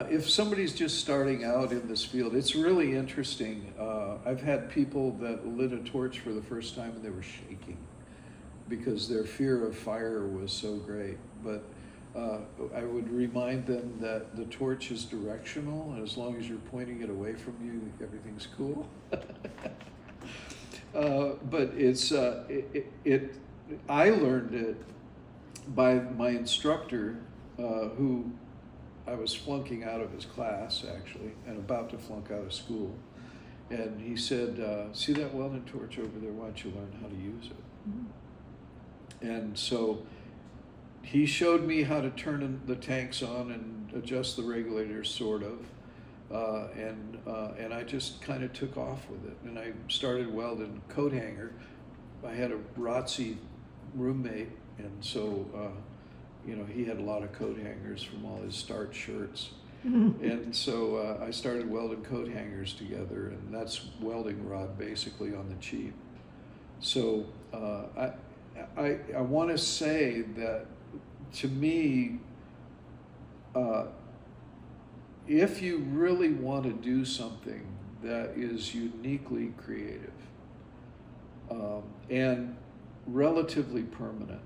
If somebody's just starting out in this field, it's really interesting. I've had people that lit a torch for the first time and they were shaking because their fear of fire was so great. But I would remind them that the torch is directional, and as long as you're pointing it away from you, everything's cool. But I learned it by my instructor, who I was flunking out of his class actually, and about to flunk out of school. And he said, "See that welding torch over there? Why don't you learn how to use it?" Mm-hmm. And so he showed me how to turn the tanks on and adjust the regulators, sort of. And I just kind of took off with it. And I started welding coat hanger. I had a ROTC roommate, and so he had a lot of coat hangers from all his starch shirts. And so I started welding coat hangers together, and that's welding rod basically on the cheap. So I want to say that, to me, if you really want to do something that is uniquely creative and relatively permanent,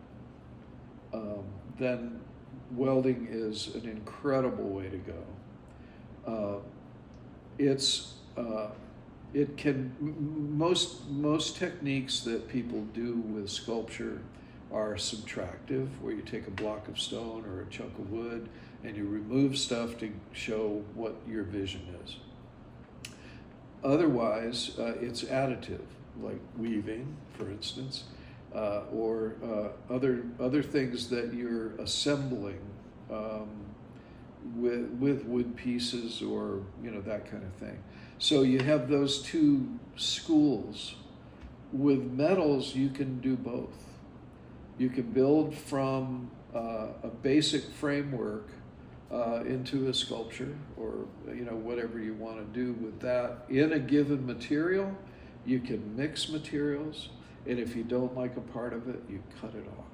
then welding is an incredible way to go. Most techniques that people do with sculpture are subtractive, where you take a block of stone or a chunk of wood and you remove stuff to show what your vision is. Otherwise, it's additive, like weaving, for instance, or other things that you're assembling with wood pieces, or that kind of thing. So you have those two schools. With metals, you can do both. You can build from a basic framework into a sculpture, or whatever you want to do with that in a given material. You can mix materials, and if you don't like a part of it, you cut it off.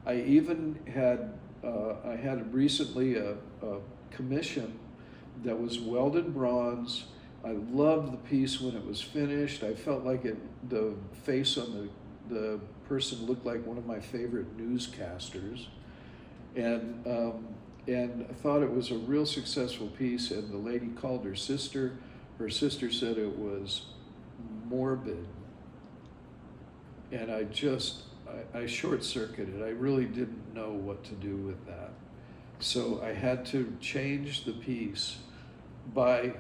I even had recently a commission that was welded bronze. I loved the piece when it was finished. I felt like the face on the person looked like one of my favorite newscasters, and I thought it was a real successful piece. And the lady called her sister. Her sister said it was morbid, and I short-circuited. I really didn't know what to do with that. So I had to change the piece by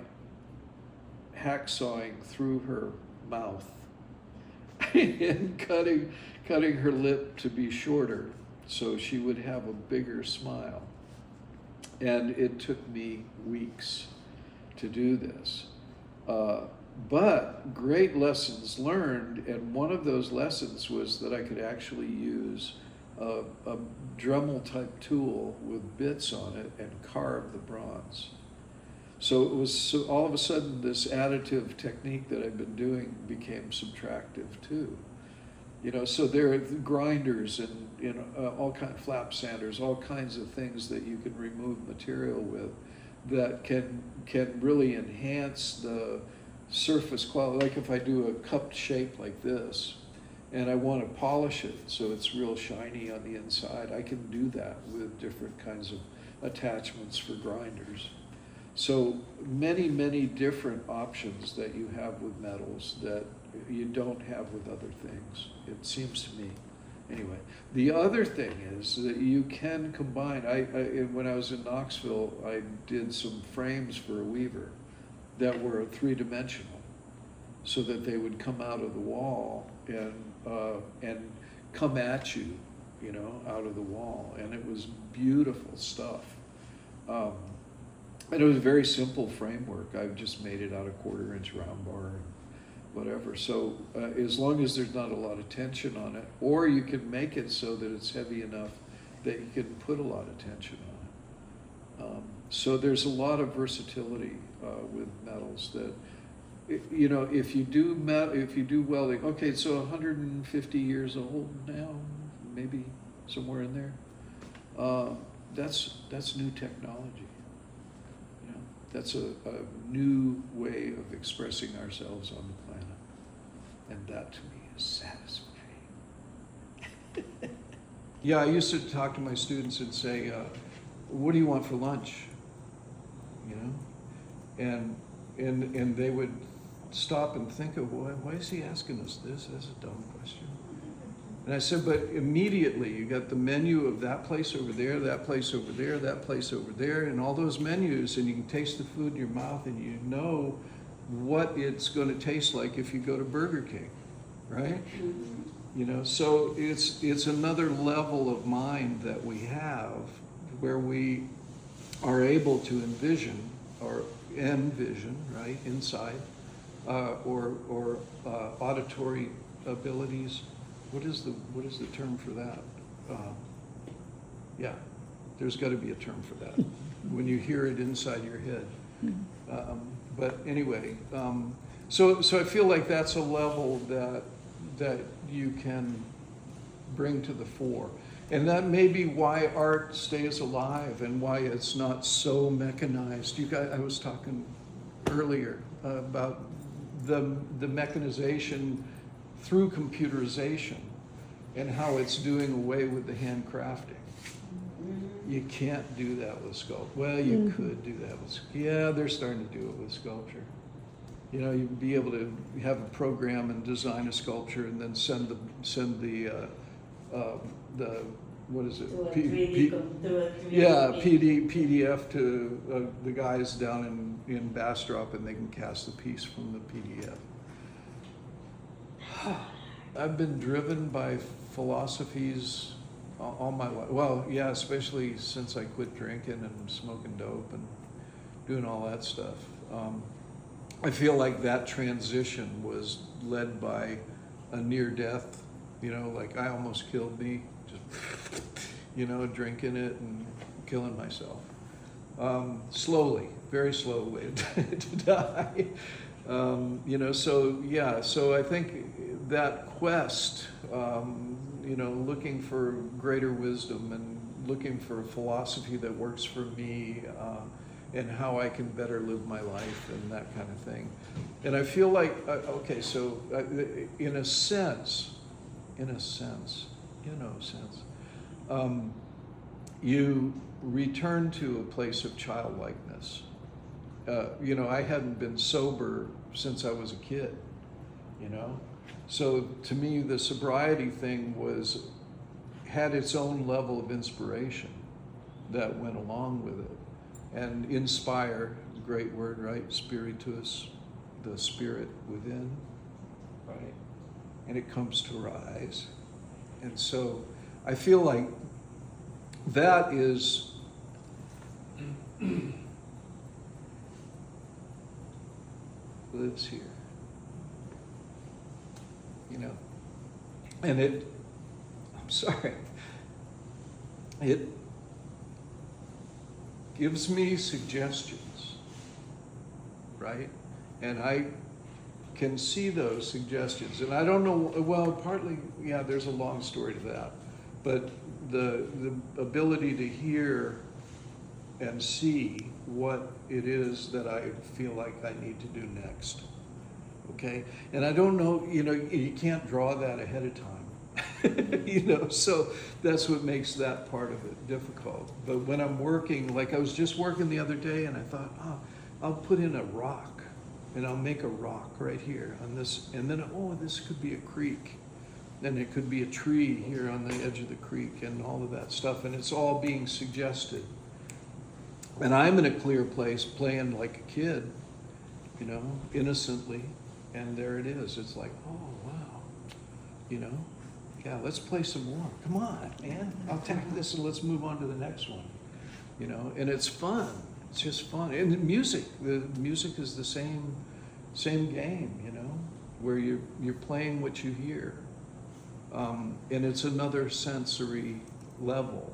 hacksawing through her mouth and cutting her lip to be shorter so she would have a bigger smile. And it took me weeks to do this. But great lessons learned, and one of those lessons was that I could actually use a Dremel type tool with bits on it and carve the bronze. So it was all of a sudden this additive technique that I've been doing became subtractive too. So there are grinders and all kind of flap sanders, all kinds of things that you can remove material with that can really enhance the surface quality. Like if I do a cupped shape like this, and I want to polish it so it's real shiny on the inside, I can do that with different kinds of attachments for grinders. So many, many different options that you have with metals that you don't have with other things, it seems to me. Anyway, the other thing is that you can combine. When I was in Knoxville, I did some frames for a weaver that were three-dimensional, so that they would come out of the wall and come at you, out of the wall, and it was beautiful stuff. And it was a very simple framework. I've just made it out of 1/4-inch round bar and whatever. So as long as there's not a lot of tension on it, or you can make it so that it's heavy enough that you can put a lot of tension on it. So there's a lot of versatility with metals that, if you do welding, okay, so 150 years old now, maybe somewhere in there. That's new technology. That's a new way of expressing ourselves on the planet. And that to me is satisfying. Yeah, I used to talk to my students and say, what do you want for lunch? You know? And they would stop and think of, why is he asking us this? That's a dumb question. And I said, but immediately you got the menu of that place over there, that place over there, that place over there, and all those menus, and you can taste the food in your mouth, and you know what it's going to taste like if you go to Burger King, right? You know, so it's another level of mind that we have where we are able to envision, right, inside, or auditory abilities. What is the term for that? Yeah, there's got to be a term for that when you hear it inside your head. But anyway, so I feel like that's a level that you can bring to the fore, and that may be why art stays alive and why it's not so mechanized. You guys, I was talking earlier about the mechanization through computerization and how it's doing away with the handcrafting. You can't do that with sculpture. Well, you could do that with, yeah, they're starting to do it with sculpture. You know, you'd be able to have a program and design a sculpture and then send the what is it? PDF to the guys down in Bastrop, and they can cast the piece from the PDF. I've been driven by philosophies all my life. Well, yeah, especially since I quit drinking and smoking dope and doing all that stuff. I feel like that transition was led by a near death, you know, like I almost killed me, just, you know, drinking it and killing myself. Slowly, very slow way to die. You know, so yeah, so I think that quest, you know, looking for greater wisdom and looking for a philosophy that works for me, and how I can better live my life and that kind of thing. And I feel like, okay, so in a sense, you return to a place of childlikeness. You know, I hadn't been sober since I was a kid, you know? So to me, the sobriety thing had its own level of inspiration that went along with it. And inspire, great word, right? Spiritus, the spirit within, right? And it comes to rise. And so I feel like that is lives here, you know, and I'm sorry, it gives me suggestions, right? And I can see those suggestions, and I don't know, well, partly, yeah, there's a long story to that, but the ability to hear and see what it is that I feel like I need to do next, okay? And I don't know, you know, you can't draw that ahead of time. You know, so that's what makes that part of it difficult. But when I'm working, like I was just working the other day, and I thought, oh, I'll put in a rock, and I'll make a rock right here on this, and then, oh, this could be a creek, and it could be a tree here on the edge of the creek, and all of that stuff, and it's all being suggested. And I'm in a clear place playing like a kid, you know, innocently, and there it is. It's like, oh, wow, you know? Yeah, let's play some more. Come on, man. I'll tackle this and let's move on to the next one. You know, and it's fun. It's just fun. And the music is the same game, you know, where you're playing what you hear. And it's another sensory level